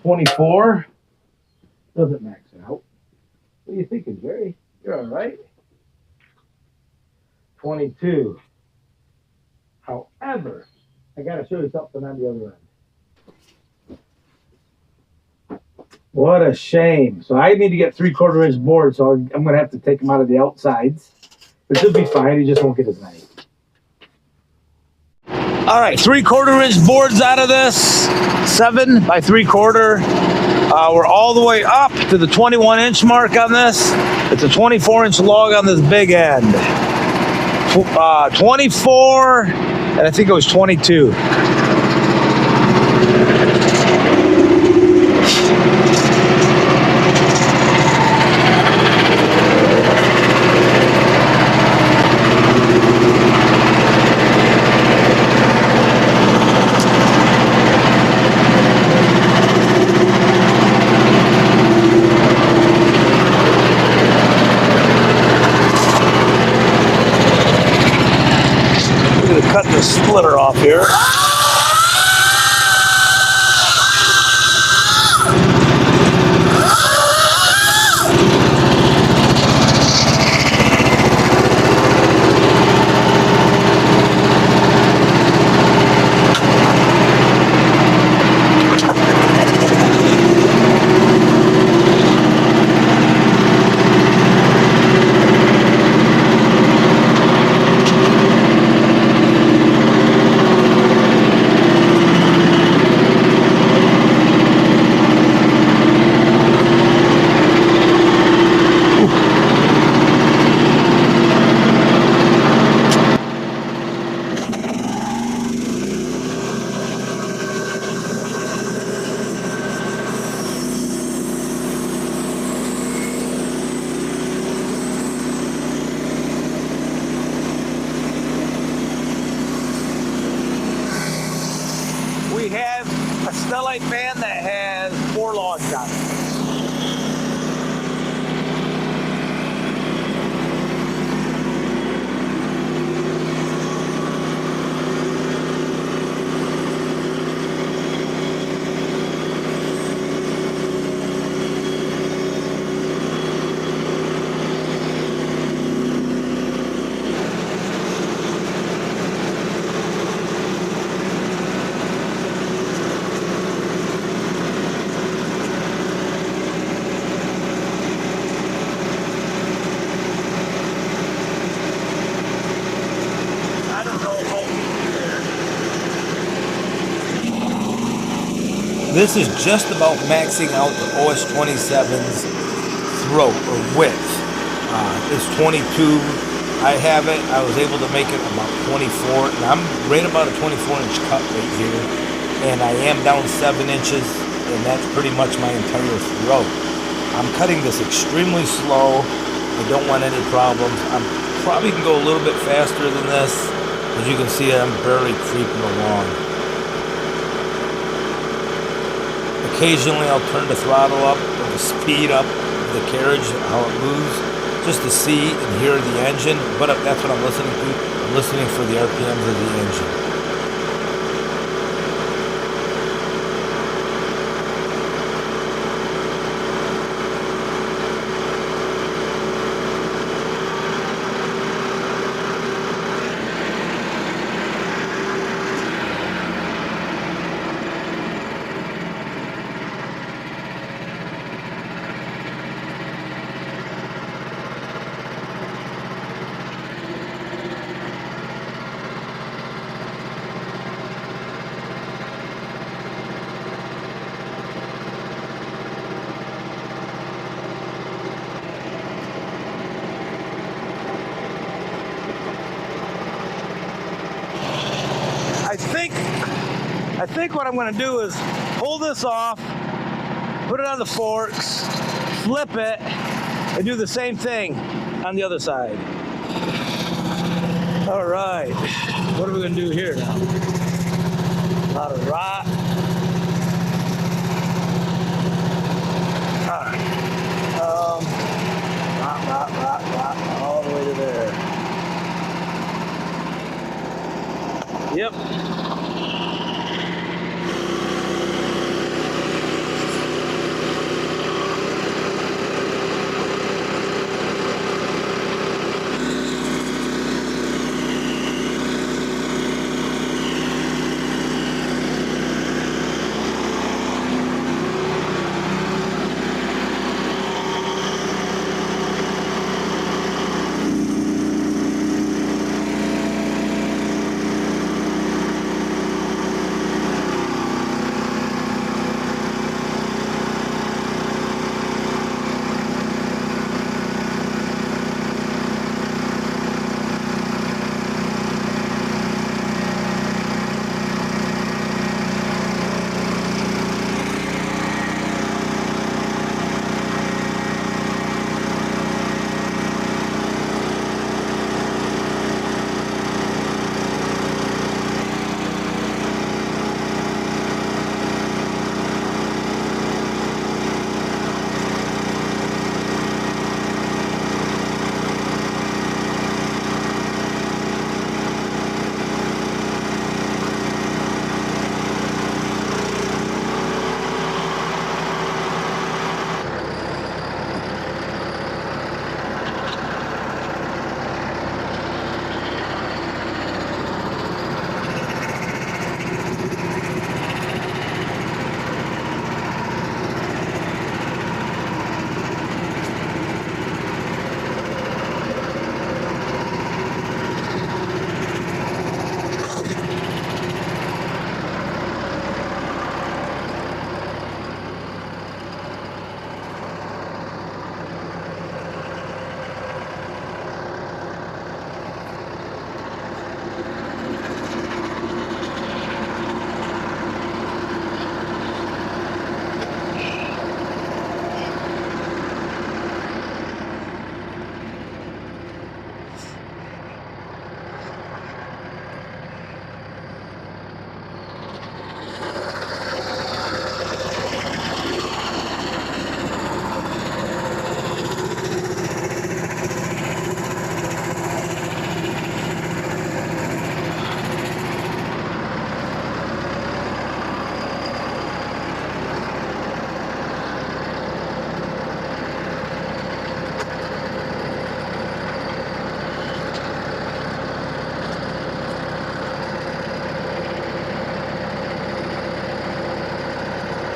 24 doesn't max out. What are you thinking, Jerry? You're all right. 22. However, I got to show you something on the other end. What a shame. So I need to get 3/4 inch boards, so I'm going to have to take them out of the outsides. But he'll be fine. He just won't get his knife. All right, 3/4 inch boards out of this. 7 by 3/4. We're all the way up to the 21 inch mark on this. It's a 24 inch log on this big end. 24, and I think it was 22. Cut the splitter off here. We have a Stellite fan that has 4 logs on it. This is just about maxing out the OS27's throat or width. It's 22. I have it. I was able to make it about 24. And I'm right about a 24 inch cut right here. And I am down 7 inches. And that's pretty much my entire throat. I'm cutting this extremely slow. I don't want any problems. I'm probably can go a little bit faster than this. As you can see, I'm barely creeping along. Occasionally I'll turn the throttle up or the speed up of the carriage, how it moves, just to see and hear the engine. But that's what I'm listening to. I'm listening for the RPMs of the engine. I think what I'm going to do is pull this off, put it on the forks, flip it, and do the same thing on the other side. All right, what are we going to do here now? A lot of rot. All right, rot, all the way to there. Yep.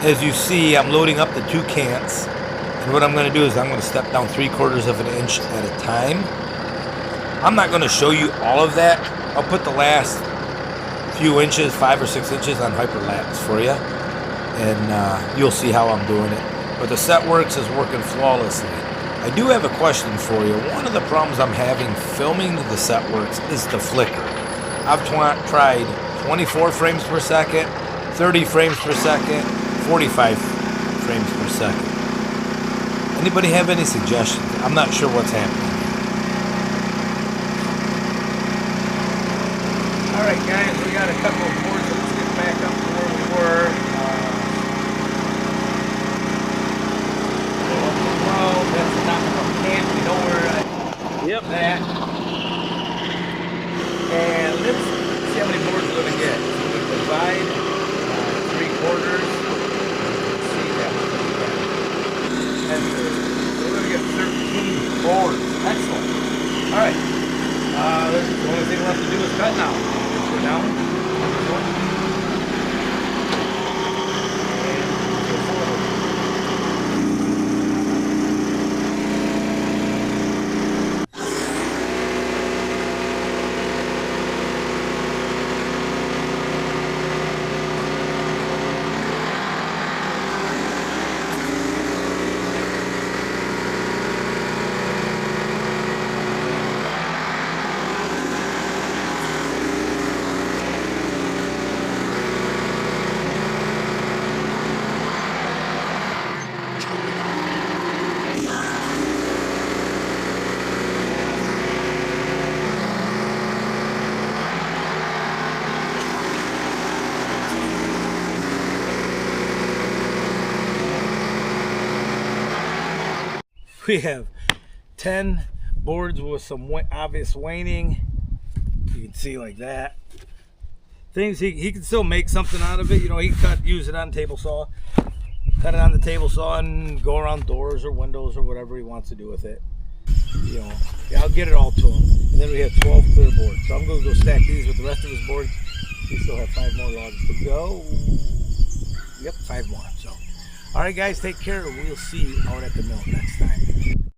As you see, I'm loading up the 2 cants. And what I'm going to do is I'm going to step down 3/4 of an inch at a time. I'm not going to show you all of that. I'll put the last few inches, 5 or 6 inches, on hyperlapse for you. And you'll see how I'm doing it. But the Setworks is working flawlessly. I do have a question for you. One of the problems I'm having filming the Setworks is the flicker. I've tried 24 frames per second, 30 frames per second, 45 frames per second. Anybody have any suggestions? I'm not sure what's happening. Alright guys, we got a couple of boards. Let's get back up to where we were. That's the top of our camp. We know where that. And let's see how many boards we're going to get. So we divide 3/4. Let's see that. And so we're going to get 13 boards. Excellent. Alright. The only thing left to do is cut now. Just go down. And go forward. We have 10 boards with some obvious waning. You can see like that. Things he can still make something out of it. You know, he can use it on table saw, cut it on the table saw, and go around doors or windows or whatever he wants to do with it. You know, yeah, I'll get it all to him. And then we have 12 clear boards. So I'm going to go stack these with the rest of his boards. We still have 5 more logs to go. Yep, 5 more. So, all right, guys, take care. We'll see you out at the mill next time.